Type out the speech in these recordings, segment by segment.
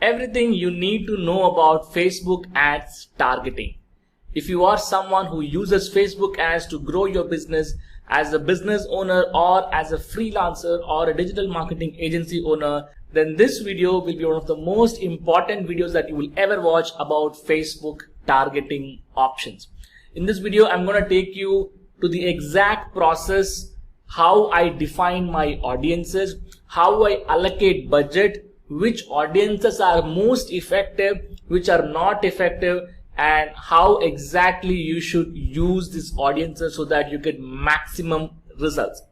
everything you need to know about Facebook ads targeting. If you are someone who uses Facebook ads to grow your business as a business owner or as a freelancer or a digital marketing agency owner, then this video will be one of the most important videos that you will ever watch about Facebook targeting options. In this video, I'm going to take you to the exact process, how I define my audiences, how I allocate budget, which audiences are most effective, which are not effective, and how exactly you should use these audiences so that you get maximum results.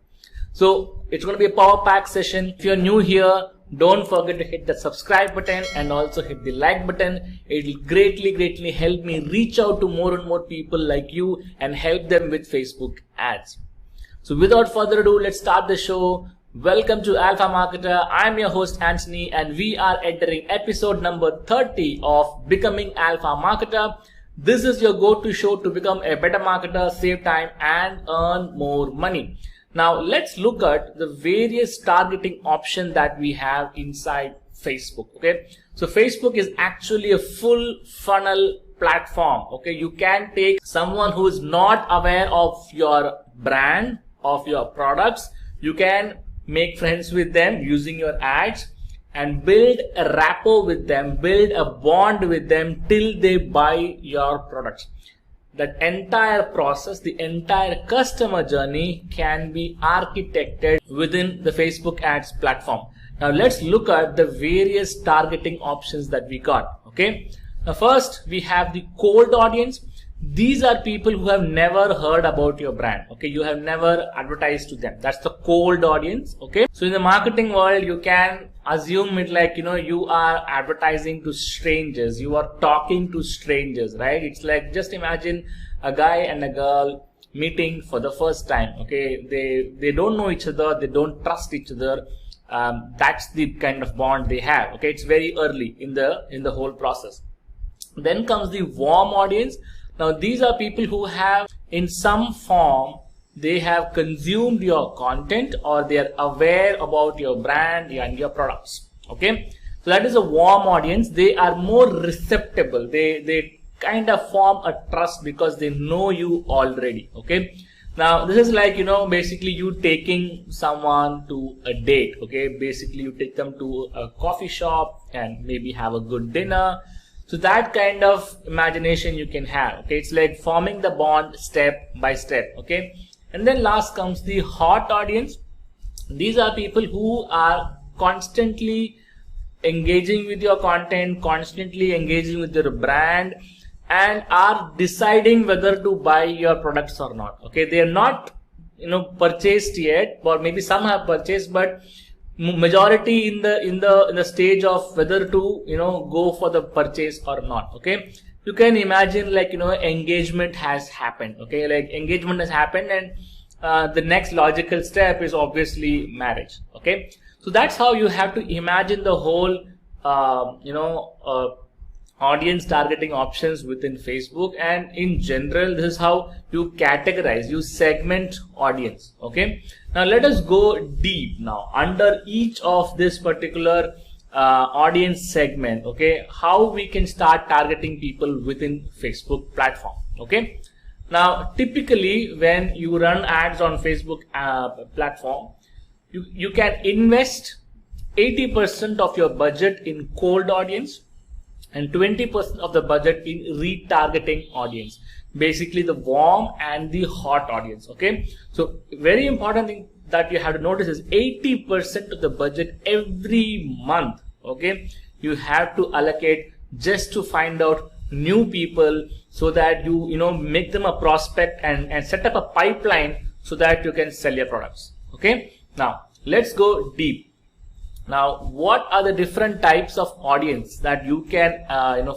So it's going to be a power pack session. If you're new here, don't forget to hit the subscribe button and also hit the like button. It will greatly help me reach out to more and more people like you and help them with Facebook ads. So without further ado, let's start the show. Welcome to Alpha Marketer. I'm your host Anthony, and we are entering episode number 30 of Becoming Alpha Marketer. This is your go-to show to become a better marketer, save time and earn more money. Now let's look at the various targeting options that we have inside Facebook. Okay, so Facebook is actually a full funnel platform. Okay, you can take someone who is not aware of your brand, of your products. You can make friends with them using your ads and build a rapport with them, build a bond with them till they buy your products. That entire process, the entire customer journey can be architected within the Facebook ads platform. Now let's look at the various targeting options that we got. Okay, now first we have the cold audience. These are people who have never heard about your brand. Okay, you have never advertised to them. That's the cold audience. Okay, so in the marketing world, you can assume it like, you are advertising to strangers, you are talking to strangers, right? It's like, just imagine a guy and a girl meeting for the first time. Okay, they don't know each other, they don't trust each other. That's the kind of bond they have. Okay, it's very early in the whole process. Then comes the warm audience. Now these are people who have, in some form, they have consumed your content or they are aware about your brand and your products. Okay, so that is a warm audience. They are more receptible. They kind of form a trust because they know you already. Okay, now this is like, basically you taking someone to a date. Okay, basically you take them to a coffee shop and maybe have a good dinner. So that kind of imagination you can have. Okay, it's like forming the bond step by step. Okay, and then last comes the hot audience. These are people who are constantly engaging with your content, constantly engaging with your brand, and are deciding whether to buy your products or not. Okay, they are not purchased yet, or maybe some have purchased, but majority in the stage of whether to go for the purchase or not. Okay, you can imagine like engagement has happened. Okay, like engagement has happened, and the next logical step is obviously marriage. Okay, so that's how you have to imagine the whole audience targeting options within Facebook, and in general this is how you categorize, you segment audience. Okay, now let us go deep now under each of this particular audience segment. Okay, how we can start targeting people within Facebook platform. Okay, now typically when you run ads on Facebook platform, you can invest 80% of your budget in cold audience and 20% of the budget in retargeting audience, basically the warm and the hot audience. Okay, so very important thing that you have to notice is 80% of the budget every month. Okay, you have to allocate just to find out new people so that you make them a prospect and set up a pipeline so that you can sell your products. Okay, now let's go deep. Now, what are the different types of audience that you can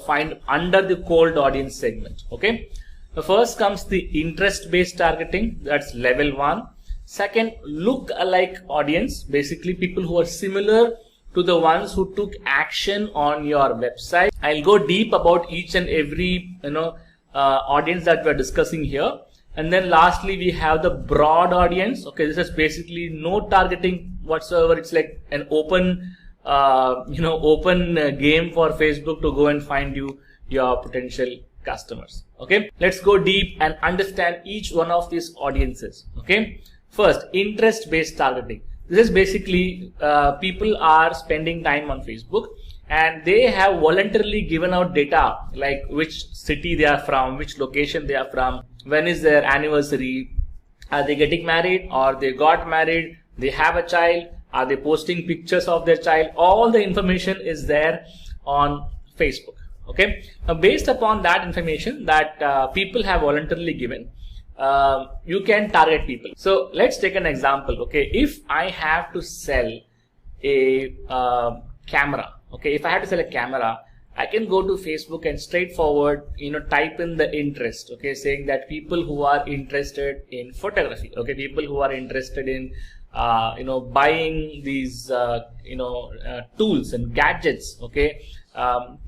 find under the cold audience segment? Okay, the first comes the interest-based targeting. That's level 1. Second, look-alike audience, basically people who are similar to the ones who took action on your website. I'll go deep about each and every audience that we're discussing here. And then lastly, we have the broad audience. Okay, this is basically no targeting whatsoever. It's like an open open game for Facebook to go and find you your potential customers. Okay, let's go deep and understand each one of these audiences. Okay, first, interest based targeting. This is basically people are spending time on Facebook and they have voluntarily given out data like which city they are from, which location they are from, when is their anniversary, are they getting married or they got married, they have a child, are they posting pictures of their child. All the information is there on Facebook. Okay, now based upon that information that people have voluntarily given, you can target people. So let's take an example. Okay, if I have to sell a camera, okay, if I have to sell a camera, I can go to Facebook and straightforward, type in the interest, okay, saying that people who are interested in photography, okay, people who are interested in buying these tools and gadgets, okay,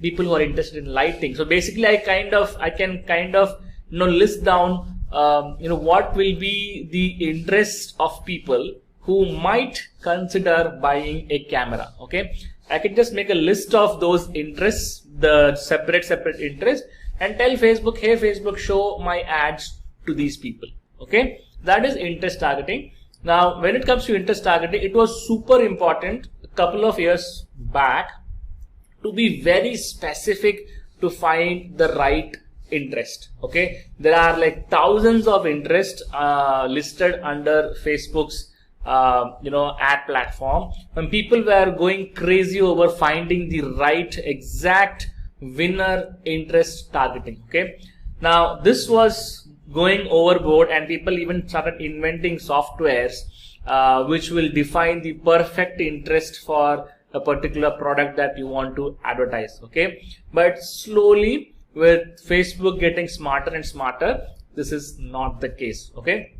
people who are interested in lighting. So basically I can kind of list down what will be the interest of people who might consider buying a camera. Okay, I can just make a list of those interests, the separate interests, and tell Facebook, hey Facebook, show my ads to these people. Okay, that is interest targeting. Now when it comes to interest targeting, it was super important a couple of years back to be very specific to find the right interest. Okay, there are like thousands of interests listed under Facebook's ad platform, and people were going crazy over finding the right exact winner interest targeting. Okay, now this was going overboard and people even started inventing softwares which will define the perfect interest for a particular product that you want to advertise. Okay, but slowly, with Facebook getting smarter and smarter, this is not the case. Okay,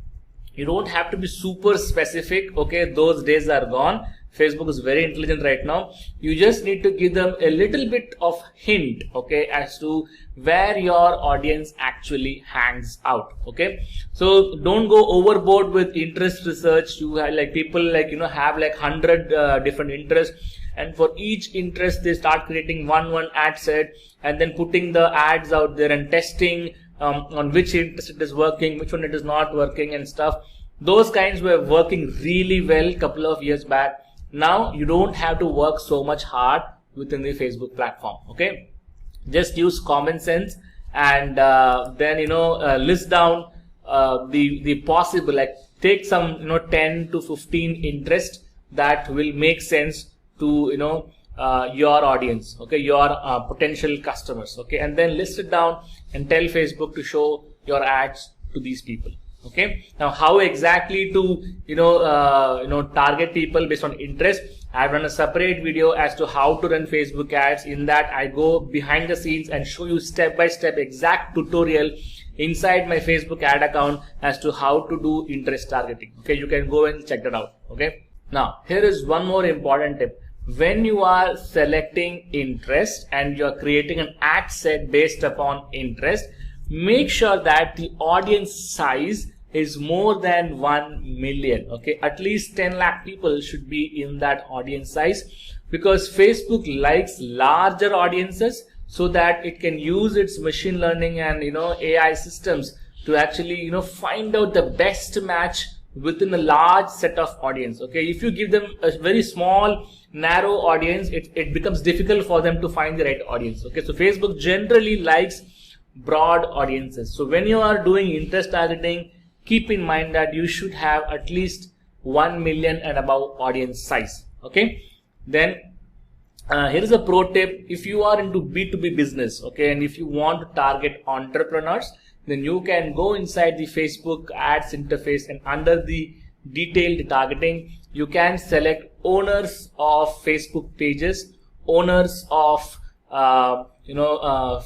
you don't have to be super specific. Okay, those days are gone. Facebook is very intelligent right now. You just need to give them a little bit of hint, okay, as to where your audience actually hangs out. Okay, so don't go overboard with interest research. You have like people like have like 100 different interests, and for each interest they start creating one ad set and then putting the ads out there and testing on which interest it is working, which one it is not working and stuff. Those kinds were working really well a couple of years back. Now you don't have to work so much hard within the Facebook platform. Okay, just use common sense and then list down the possible, like take some 10 to 15 interests that will make sense to your audience, okay, your potential customers, okay, and then list it down and tell Facebook to show your ads to these people. Okay, now how exactly to target people based on interest, I've run a separate video as to how to run Facebook ads. In that I go behind the scenes and show you step by step exact tutorial inside my Facebook ad account as to how to do interest targeting. Okay, you can go and check that out. Okay, now here is one more important tip. When you are selecting interest and you're creating an ad set based upon interest, make sure that the audience size is more than 1 million. Okay, at least 10 lakh people should be in that audience size, because Facebook likes larger audiences so that it can use its machine learning and AI systems to actually find out the best match within a large set of audience. Okay, if you give them a very small narrow audience, it becomes difficult for them to find the right audience. Okay, so Facebook generally likes broad audiences. So when you are doing interest targeting, keep in mind that you should have at least 1 million and above audience size. Okay, then here is a pro tip. If you are into B2B business, okay, and if you want to target entrepreneurs, then you can go inside the Facebook ads interface, and under the detailed targeting, you can select owners of Facebook pages, owners of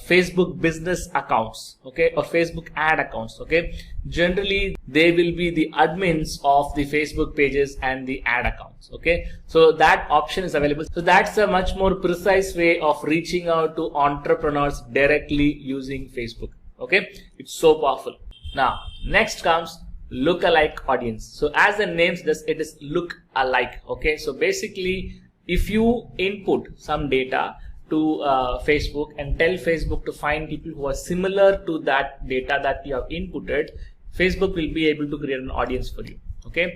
Facebook business accounts, okay, or Facebook ad accounts. Okay, generally they will be the admins of the Facebook pages and the ad accounts. Okay, so that option is available. So that's a much more precise way of reaching out to entrepreneurs directly using Facebook. Okay, it's so powerful. Now next comes lookalike audience. So as the name suggests, it is look alike. Okay, so basically if you input some data to Facebook and tell Facebook to find people who are similar to that data that you have inputted, Facebook will be able to create an audience for you. Okay,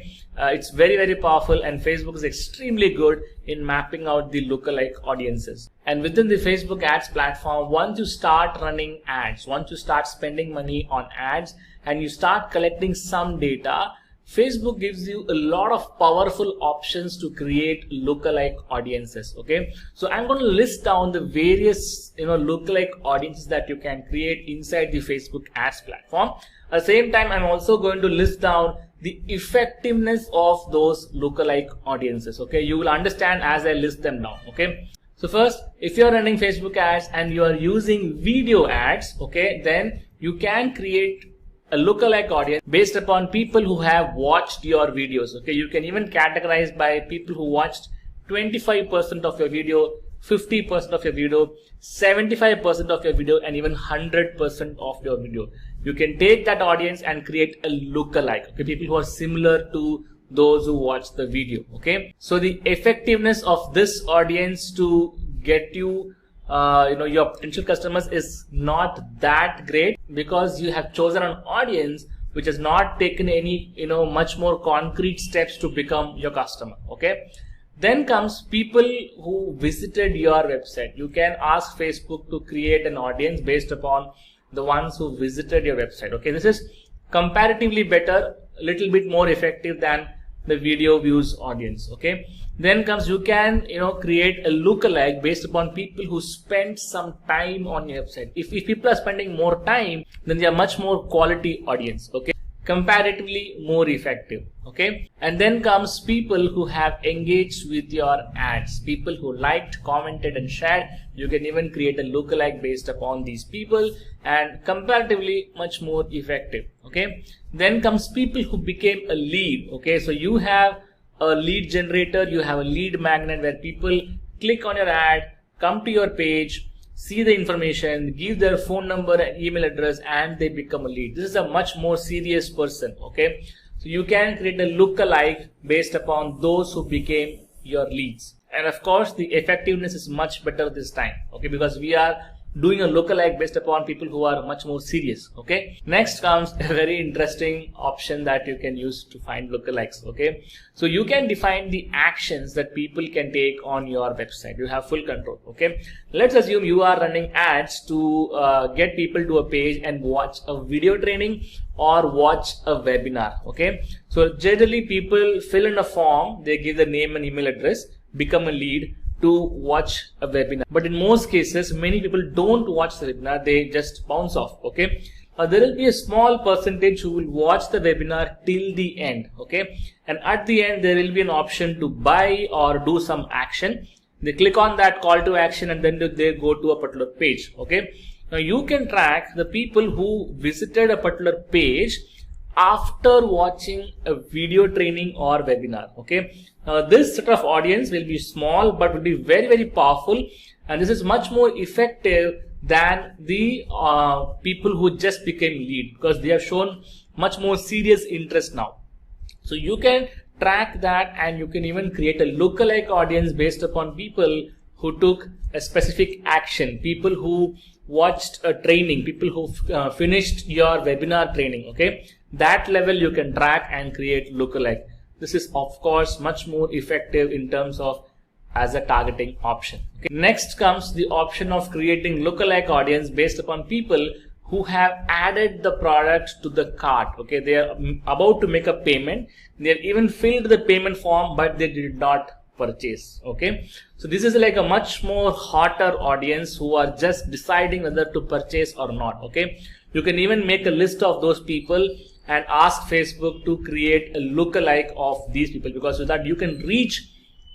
it's very, very powerful, and Facebook is extremely good in mapping out the lookalike audiences. And within the Facebook ads platform, once you start running ads, once you start spending money on ads and you start collecting some data, Facebook gives you a lot of powerful options to create lookalike audiences. Okay, so I'm going to list down the various lookalike audiences that you can create inside the Facebook ads platform. At the same time, I'm also going to list down the effectiveness of those lookalike audiences. Okay, you will understand as I list them down. Okay, so first, if you are running Facebook ads and you are using video ads, okay, then you can create a lookalike audience based upon people who have watched your videos. Okay, you can even categorize by people who watched 25% of your video, 50% of your video, 75% of your video, and even 100% of your video. You can take that audience and create a lookalike. Okay, people who are similar to those who watch the video. Okay, so the effectiveness of this audience to get you your potential customers is not that great, because you have chosen an audience which has not taken any much more concrete steps to become your customer. Okay, then comes people who visited your website. You can ask Facebook to create an audience based upon the ones who visited your website. Okay, this is comparatively better, a little bit more effective than the video views audience. Okay, then comes you can create a lookalike based upon people who spend some time on your website. If people are spending more time, then they are much more quality audience. Okay, comparatively more effective. Okay, and then comes people who have engaged with your ads, people who liked, commented, and shared. You can even create a lookalike based upon these people, and comparatively much more effective. Okay, then comes people who became a lead. Okay, so you have a lead generator, you have a lead magnet where people click on your ad, come to your page, see the information, give their phone number and email address, and they become a lead. This is a much more serious person. Okay, so you can create a lookalike based upon those who became your leads. And of course, the effectiveness is much better this time. Okay, because we are doing a lookalike based upon people who are much more serious. Okay, next comes a very interesting option that you can use to find lookalikes. Okay, so you can define the actions that people can take on your website. You have full control. Okay, let's assume you are running ads to get people to a page and watch a video training or watch a webinar. Okay, so generally people fill in a form, they give the name and email address, become a lead to watch a webinar. But in most cases, many people don't watch the webinar, they just bounce off. Okay, there will be a small percentage who will watch the webinar till the end. Okay, and at the end there will be an option to buy or do some action. They click on that call to action and then they go to a particular page. Okay, now you can track the people who visited a particular page after watching a video training or webinar. Okay, this set of audience will be small but will be very, very powerful, and this is much more effective than the people who just became lead, because they have shown much more serious interest now. So you can track that, and you can even create a lookalike audience based upon people who took a specific action, people who watched a training, people who finished your webinar training. Okay, that level you can track and create lookalike. This is of course much more effective in terms of as a targeting option. Okay. Next comes the option of creating lookalike audience based upon people who have added the product to the cart. Okay, they are about to make a payment, they have even filled the payment form but they did not purchase. Okay, so this is like a much more hotter audience who are just deciding whether to purchase or not. Okay, you can even make a list of those people and ask Facebook to create a lookalike of these people, because so that you can reach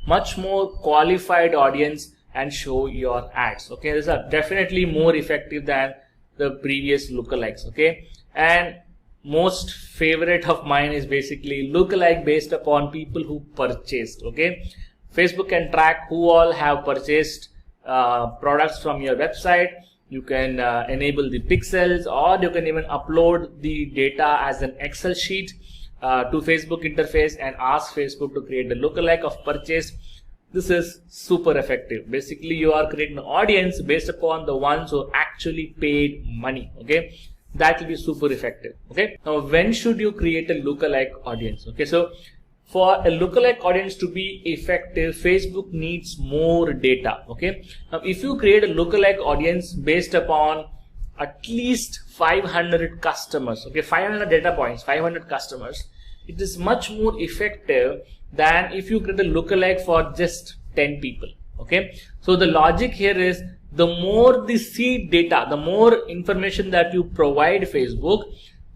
much more qualified audience and show your ads. Okay, these are definitely more effective than the previous lookalikes. Okay, and most favorite of mine is basically lookalike based upon people who purchased. Okay, Facebook can track who all have purchased products from your website. You can enable the pixels, or you can even upload the data as an Excel sheet to Facebook interface and ask Facebook to create a lookalike of purchase this is super effective. Basically, you are creating an audience based upon the ones who actually paid money. Okay, that will be super effective. Okay, now when should you create a lookalike audience? Okay, so for a lookalike audience to be effective, Facebook needs more data. Okay, now if you create a lookalike audience based upon at least 500 customers, okay, 500 data points, 500 customers, it is much more effective than if you create a lookalike for just 10 people. Okay, so the logic here is, the more the seed data, the more information that you provide Facebook,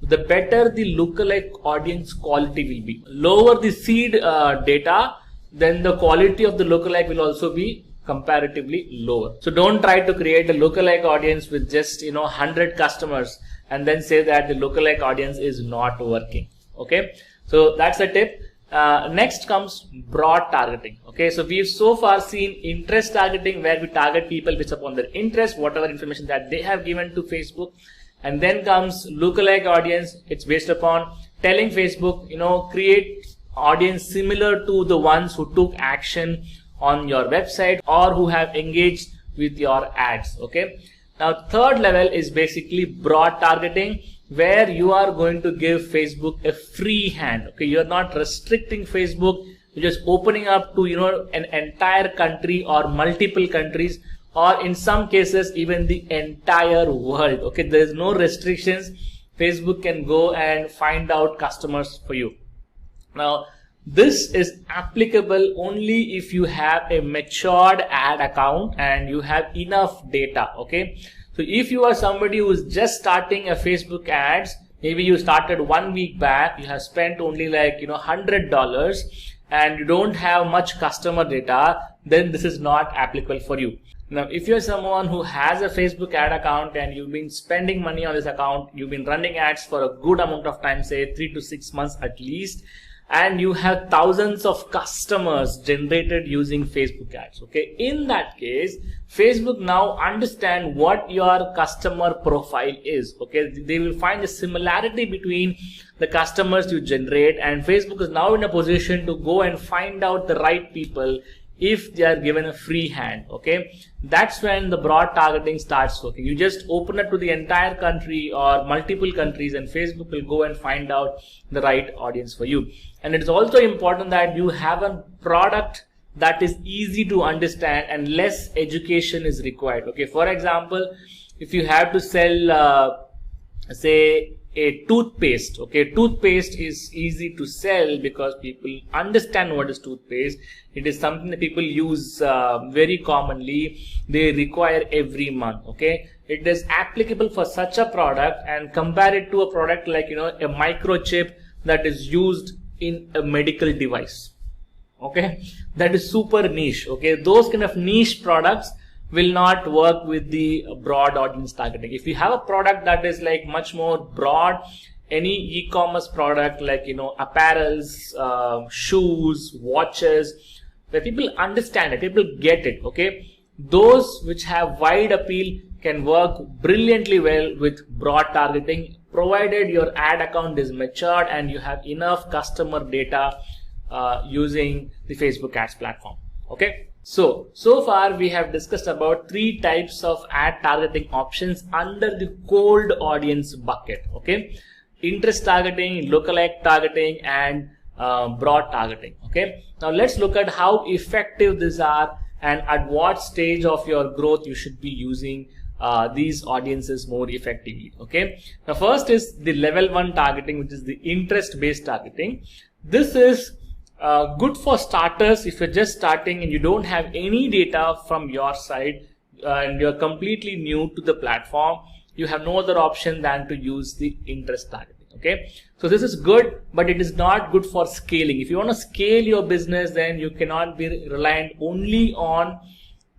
the better the lookalike audience quality will be. Lower the seed data, then the quality of the lookalike will also be comparatively lower. So don't try to create a lookalike audience with just 100 customers and then say that the lookalike audience is not working. Okay, so that's a tip. Next comes broad targeting. Okay, so we've so far seen interest targeting, where we target people based upon their interest, whatever information that they have given to Facebook. And then comes lookalike audience. It's based upon telling Facebook, create audience similar to the ones who took action on your website or who have engaged with your ads. Okay, now third level is basically broad targeting, where you are going to give Facebook a free hand. Okay, you're not restricting Facebook, you're just opening up to an entire country or multiple countries, or in some cases even the entire world. Okay, there is no restrictions. Facebook can go and find out customers for you. Now this is applicable only if you have a matured ad account and you have enough data. Okay, so if you are somebody who is just starting a Facebook ads, maybe you started 1 week back, you have spent only like $100 and you don't have much customer data, then this is not applicable for you. Now if you're someone who has a Facebook ad account and you've been spending money on this account, you've been running ads for a good amount of time, say 3 to 6 months at least, and you have thousands of customers generated using Facebook ads. Okay, in that case, Facebook now understand what your customer profile is. Okay, they will find a similarity between the customers you generate, and Facebook is now in a position to go and find out the right people if they are given a free hand. Okay, that's when the broad targeting starts working. You just open it to the entire country or multiple countries, and Facebook will go and find out the right audience for you. And it's also important that you have a product that is easy to understand and less education is required. Okay, for example, if you have to sell say a toothpaste. Okay, toothpaste is easy to sell because people understand what is toothpaste. It is something that people use very commonly. They require every month. Okay, it is applicable for such a product, and compare it to a product like a microchip that is used in a medical device. Okay, that is super niche. Okay, those kind of niche products will not work with the broad audience targeting. If you have a product that is like much more broad, any e-commerce product like apparels, shoes, watches, where people understand it, people get it. Okay, those which have wide appeal can work brilliantly well with broad targeting, provided your ad account is matured and you have enough customer data using the Facebook ads platform. Okay, so far we have discussed about 3 types of ad targeting options under the cold audience bucket. Okay, interest targeting, lookalike targeting, and broad targeting. Okay, now let's look at how effective these are and at what stage of your growth you should be using these audiences more effectively. Okay, now first is the level 1 targeting, which is the interest based targeting. This is good for starters if you're just starting and you don't have any data from your side and you're completely new to the platform. You have no other option than to use the interest targeting. Okay, so this is good, but it is not good for scaling. If you want to scale your business, then you cannot be reliant only on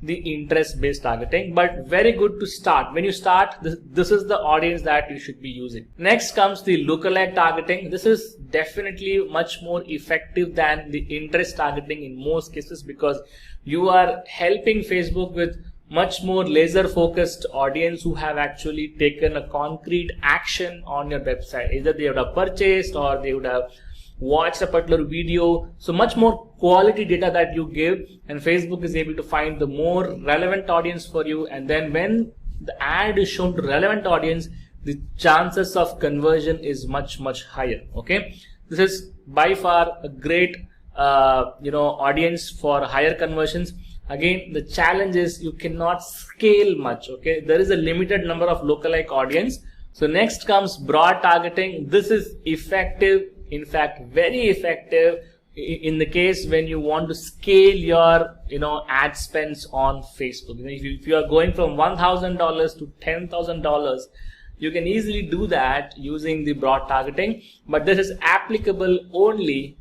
the interest based targeting, but very good to start. When you start, this is the audience that you should be using. Next comes the lookalike targeting. This is definitely much more effective than the interest targeting in most cases, because you are helping Facebook with much more laser focused audience who have actually taken a concrete action on your website. Either they would have purchased or they would have watched a particular video. So much more quality data that you give, and Facebook is able to find the more relevant audience for you. And then when the ad is shown to relevant audience, the chances of conversion is much higher. Okay, this is by far a great audience for higher conversions. Again, the challenge is you cannot scale much. Okay, there is a limited number of lookalike audience. So next comes broad targeting. This is effective, in fact very effective in the case when you want to scale your ad spends on Facebook. If you are going from $1,000 to $10,000, you can easily do that using the broad targeting, but this is applicable only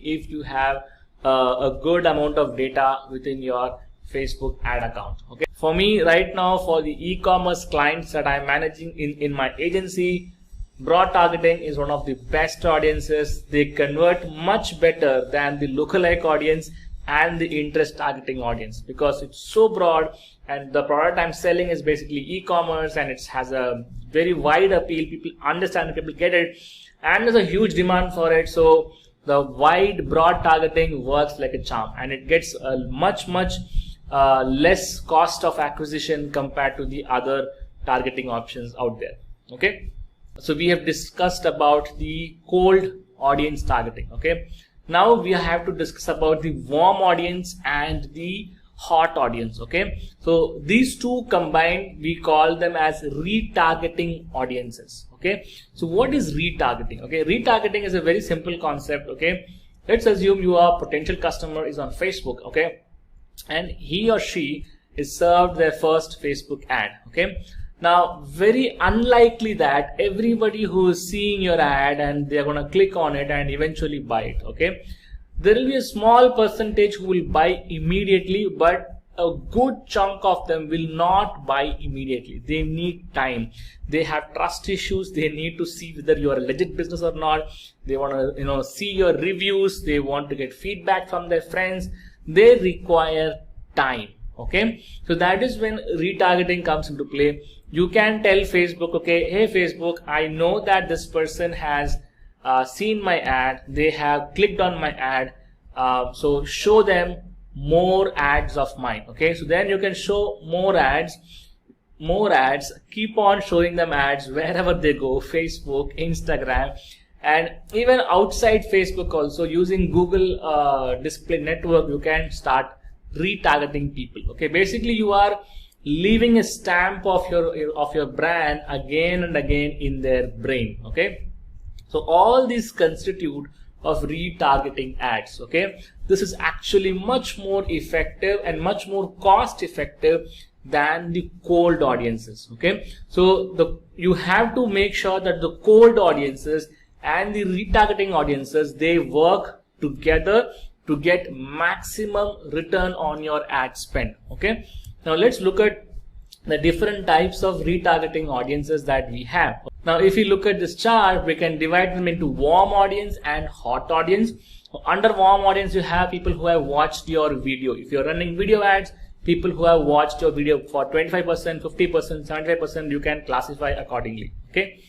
if you have a good amount of data within your Facebook ad account. Okay, for me right now, for the e-commerce clients that I'm managing in my agency, broad targeting is one of the best audiences. They convert much better than the lookalike audience and the interest targeting audience, because it's so broad, and the product I'm selling is basically e-commerce, and it has a very wide appeal. People understand it, people get it, and there's a huge demand for it. So the wide broad targeting works like a charm, and it gets a much less cost of acquisition compared to the other targeting options out there. Okay, so we have discussed about the cold audience targeting. Okay, now we have to discuss about the warm audience and the hot audience. Okay, so these two combined, we call them as retargeting audiences. Okay, so what is retargeting? Okay, retargeting is a very simple concept. Okay, let's assume your potential customer is on Facebook. Okay, and he or she is served their first Facebook ad. Okay, now very unlikely that everybody who is seeing your ad and they're going to click on it and eventually buy it. Okay, there will be a small percentage who will buy immediately, but a good chunk of them will not buy immediately. They need time. They have trust issues. They need to see whether you are a legit business or not. They want to see your reviews. They want to get feedback from their friends. They require time. Okay, so that is when retargeting comes into play. You can tell Facebook, okay, hey Facebook, I know that this person has seen my ad, they have clicked on my ad, so show them more ads of mine. Okay, so then you can show more ads, keep on showing them ads wherever they go, Facebook, Instagram, and even outside Facebook also, using Google display network, you can start retargeting people. Okay, basically you are leaving a stamp of your brand again and again in their brain. Okay, so all these constitute of retargeting ads. Okay, this is actually much more effective and much more cost effective than the cold audiences. Okay, so you have to make sure that the cold audiences and the retargeting audiences, they work together to get maximum return on your ad spend. Okay, now let's look at the different types of retargeting audiences that we have. Now if you look at this chart, we can divide them into warm audience and hot audience. Under warm audience, you have people who have watched your video. If you're running video ads, people who have watched your video for 25%, 50%, 75%, you can classify accordingly. Okay,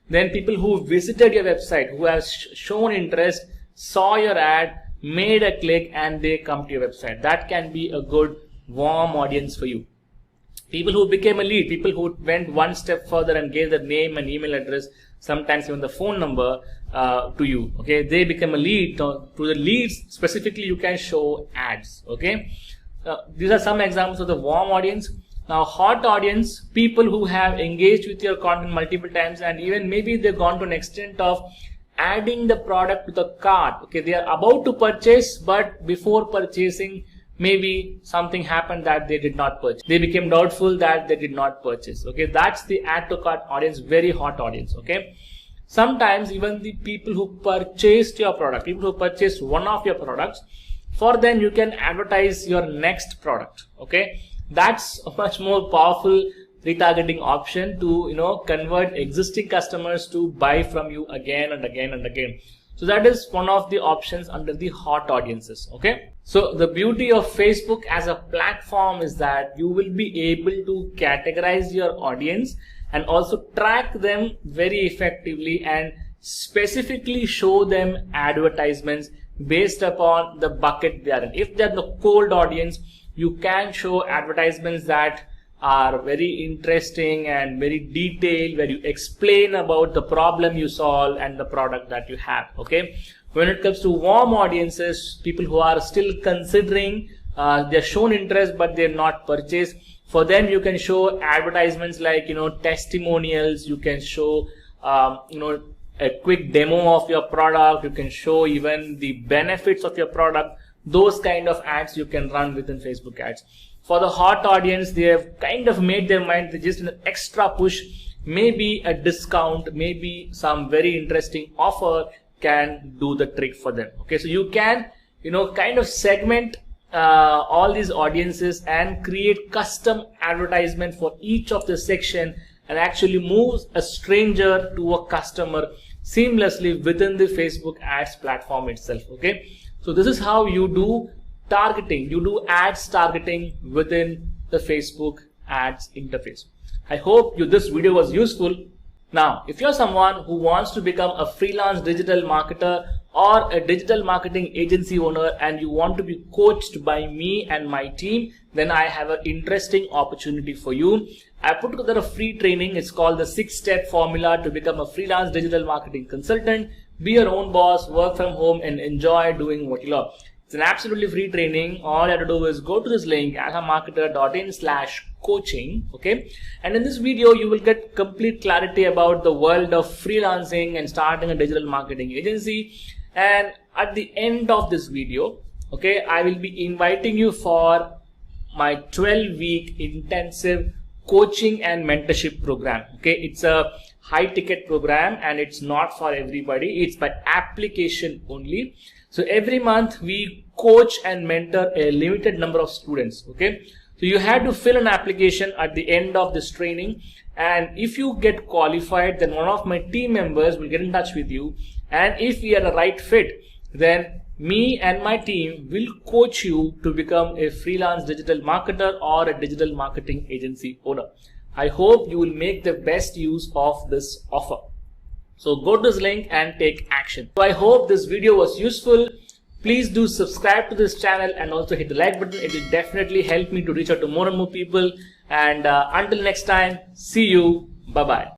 then people who visited your website, who have shown interest, saw your ad, made a click, and they come to your website. That can be a good warm audience for you. People who became a lead, people who went one step further and gave their name and email address, sometimes even the phone number to you. Okay, they become a lead. To the leads specifically, you can show ads. Okay, these are some examples of the warm audience. Now hot audience, people who have engaged with your content multiple times, and even maybe they've gone to an extent of adding the product to the cart. Okay, they are about to purchase, but before purchasing, maybe something happened that they did not purchase. They became doubtful that they did not purchase. Okay, that's the add to cart audience, very hot audience. Okay, sometimes even the people who purchased your product, people who purchased one of your products, for them you can advertise your next product. Okay, that's a much more powerful retargeting option to convert existing customers to buy from you again and again and again. So that is one of the options under the hot audiences. Okay, so the beauty of Facebook as a platform is that you will be able to categorize your audience and also track them very effectively and specifically show them advertisements based upon the bucket they are in. If they're the cold audience, you can show advertisements that are very interesting and very detailed, where you explain about the problem you solve and the product that you have. Okay. When it comes to warm audiences, people who are still considering, they're shown interest but they're not purchased, for them you can show advertisements like, testimonials. You can show a quick demo of your product. You can show even the benefits of your product. Those kind of ads you can run within Facebook ads. For the hot audience, they have kind of made their mind, they just an extra push, maybe a discount, maybe some very interesting offer can do the trick for them. Okay, so you can kind of segment all these audiences and create custom advertisement for each of the section, and actually move a stranger to a customer seamlessly within the Facebook ads platform itself. Okay, so this is how you do targeting. You do ads targeting within the Facebook ads interface. I hope this video was useful. Now, if you're someone who wants to become a freelance digital marketer or a digital marketing agency owner and you want to be coached by me and my team, then I have an interesting opportunity for you. I put together a free training. It's called the 6-step formula to become a freelance digital marketing consultant, be your own boss, work from home, and enjoy doing what you love. It's an absolutely free training. All you have to do is go to this link, alphamarketer.in/coaching. Okay, and in this video you will get complete clarity about the world of freelancing and starting a digital marketing agency. And at the end of this video, okay, I will be inviting you for my 12-week intensive coaching and mentorship program. Okay, it's a high ticket program and it's not for everybody. It's by application only. So every month we coach and mentor a limited number of students. Okay, so you have to fill an application at the end of this training, and if you get qualified, then one of my team members will get in touch with you, and if we are the right fit, then me and my team will coach you to become a freelance digital marketer or a digital marketing agency owner. I hope you will make the best use of this offer. So go to this link and take action. So I hope this video was useful. Please do subscribe to this channel and also hit the like button. It will definitely help me to reach out to more and more people. And until next time, see you. Bye-bye.